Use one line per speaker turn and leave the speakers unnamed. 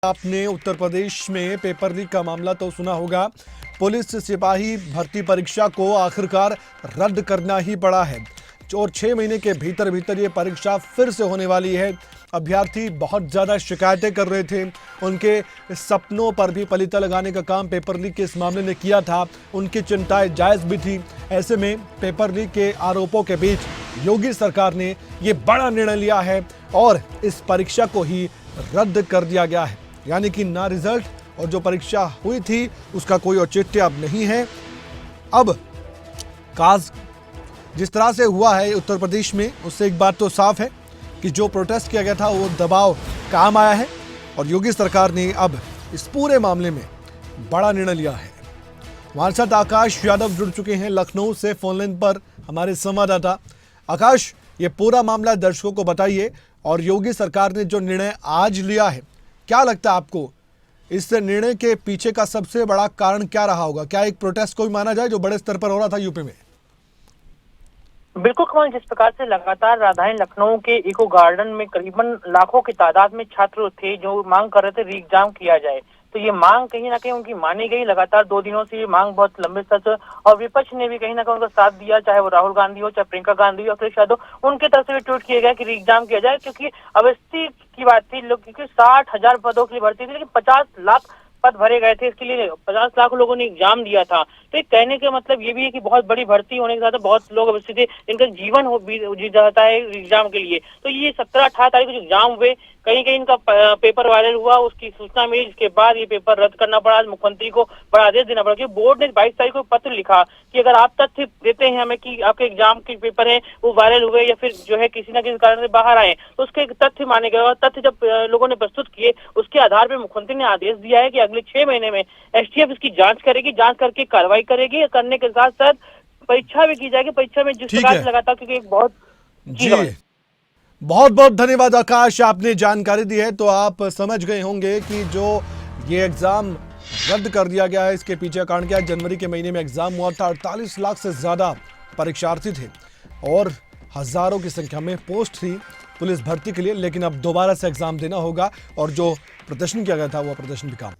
आपने उत्तर प्रदेश में paper leak का मामला तो सुना होगा। पुलिस सिपाही भर्ती परीक्षा को आखिरकार रद्द करना ही पड़ा है और 6 महीने के भीतर भीतर ये परीक्षा फिर से होने वाली है। अभ्यर्थी बहुत ज़्यादा शिकायतें कर रहे थे, उनके सपनों पर भी पलीता लगाने का काम पेपर लीक के इस मामले ने किया था। उनकी चिंताएं जायज़ भी थी। ऐसे में पेपर लीक के आरोपों के बीच योगी सरकार ने ये बड़ा निर्णय लिया है और इस परीक्षा को ही रद्द कर दिया गया है। यानी कि ना रिजल्ट और जो परीक्षा हुई थी उसका कोई औचित्य अब नहीं है। अब काज जिस तरह से हुआ है उत्तर प्रदेश में, उससे एक बात तो साफ है कि जो प्रोटेस्ट किया गया था वो दबाव काम आया है और योगी सरकार ने अब इस पूरे मामले में बड़ा निर्णय लिया है। हमारे साथ आकाश यादव जुड़ चुके हैं लखनऊ से फोनलाइन पर, हमारे संवाददाता। आकाश, ये पूरा मामला दर्शकों को बताइए और योगी सरकार ने जो निर्णय आज लिया है, क्या लगता है आपको इस निर्णय के पीछे का सबसे बड़ा कारण क्या रहा होगा? क्या एक प्रोटेस्ट को भी माना जाए जो बड़े स्तर पर हो रहा था यूपी में?
बिल्कुल कमल, जिस प्रकार से लगातार राजधानी लखनऊ के इको गार्डन में करीबन लाखों की तादाद में छात्र थे जो मांग कर रहे थे री एग्जाम किया जाए, तो ये मांग कहीं ना कहीं उनकी मानी गई। लगातार 2 दिनों से ये मांग बहुत लंबे समय और विपक्ष ने भी कहीं ना कहीं उनका साथ दिया, चाहे वो राहुल गांधी हो, चाहे प्रियंका गांधी हो, अखिलेश यादव, उनके तरफ से भी ट्वीट किया गया कि री एग्जाम किया जाए। क्योंकि अवस्थी की बात थी, लोग क्योंकि 60,000 पदों की भर्ती थी, लेकिन 50 लाख पद भरे गए थे। इसके लिए 50 लाख लोगों ने एग्जाम दिया था। तो एक कहने का मतलब ये भी है कि बहुत बड़ी भर्ती होने के साथ बहुत लोग अवस्थी थे जिनका जीवन जी जाता है एग्जाम के लिए। तो ये 17-18 तारीख को जो एग्जाम हुए, कहीं कहीं इनका पेपर वायरल हुआ, उसकी सूचना मिली, जिसके बाद ये पेपर रद्द करना पड़ा। मुख्यमंत्री को बड़ा आदेश देना पड़ा क्योंकि बोर्ड ने 22 तारीख को पत्र लिखा कि अगर आप तथ्य देते हैं हमें कि आपके एग्जाम के पेपर है वो वायरल हुए या फिर जो है किसी न किसी कारण से बाहर आए, तो उसके एक तथ्य माने गए। और तथ्य जब लोगों ने प्रस्तुत किए, उसके आधार पर मुख्यमंत्री ने आदेश दिया है कि अगले 6 महीने में एसटीएफ इसकी जांच करेगी, जांच करके कार्रवाई करेगी। करने के साथ साथ परीक्षा भी की जाएगी। परीक्षा में जिस प्रकार से लगातार, क्योंकि एक बहुत
बहुत बहुत धन्यवाद आकाश, आपने जानकारी दी है। तो आप समझ गए होंगे कि जो ये एग्जाम रद्द कर दिया गया है इसके पीछे कारण क्या है। जनवरी के महीने में एग्जाम हुआ था, 48 लाख से ज्यादा परीक्षार्थी थे और हजारों की संख्या में पोस्ट थी पुलिस भर्ती के लिए। लेकिन अब दोबारा से एग्जाम देना होगा और जो प्रदर्शन किया गया था वो प्रदर्शन भी काम